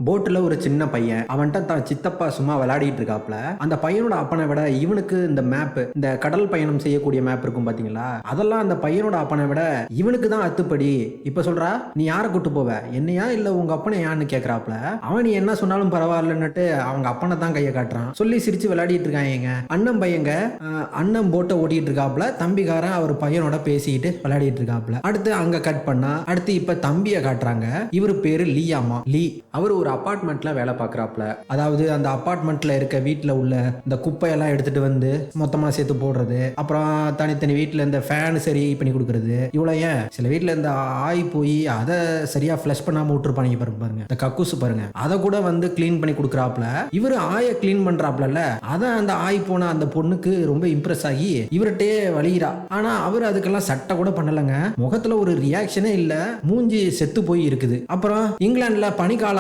போட்டில் ஒரு சின்ன பையன் அவன்கிட்ட தான் சித்தப்பா சும்மா விளையாடிட்டு இருக்காப்ல. அந்த பையனோட அப்பனை விட இவனுக்கு இந்த மேப், இந்த கடல் பயணம் செய்யக்கூடிய மேப் இருக்கும் பாத்தீங்களா, அதெல்லாம் அந்த பையனோட அப்பனை விட இவனுக்கு தான் அத்துப்படி. இப்ப சொல்றா, நீ யாரை கூட்டு போவ, என்னையா இல்ல உங்க அப்பனை யான்னு கேக்குறாப்ல. அவன் நீ என்ன சொன்னாலும் பரவாயில்லன்னுட்டு அவங்க அப்பனை தான் கையை காட்டுறான். சொல்லி சிரிச்சு விளையாடிட்டு இருக்காங்க அண்ணன் பையங்க. அண்ணன் போட்டை ஓட்டிட்டு இருக்காப்ல, தம்பிக்காரன் அவர் பையனோட பேசிக்கிட்டு விளையாடிட்டு இருக்காப்ல. அடுத்து அங்க கட் பண்ணா அடுத்து இப்ப தம்பியை காட்டுறாங்க. இவரு பேரு லீயாமா. லீ அவர் ஒரு அபார்ட்மெண்ட்ல வேலை பார்க்குறாப்ல. அதாவது அந்த அபார்ட்மெண்ட்ல இருக்க வீட்டில் உள்ள இந்த குப்பையெல்லாம் எடுத்துட்டு வந்து மொத்தமாக சேர்த்து போடுறது, அப்புறம் தனித்தனி வீட்டில் இந்த ஃபேன் சரி பண்ணி கொடுக்கறது. இவ்வளோ ஏன் சில வீட்டில் இந்த ஆய் போய் அதை சரியா ஃப்ளஷ் பண்ணாமல் விட்டுருப்பாங்க பாருங்க, இந்த கக்கூசு பாருங்க, அதை கூட வந்து கிளீன் பண்ணி கொடுக்குறாப்ல. இவர் ஆயை கிளீன் பண்றாப்ல, அதை அந்த ஆய் போன அந்த பொண்ணுக்கு ரொம்ப இம்ப்ரெஸ் ஆகி இவர்கிட்டே வலிகிறா. ஆனா அவர் அதுக்கெல்லாம் சட்டை கூட பண்ணலங்க. முகத்துல ஒரு ரியாக்ஷனே இல்ல, மூஞ்சி செத்து போய் இருக்குது. அப்புறம் இங்கிலாந்துல பனிக்காலம்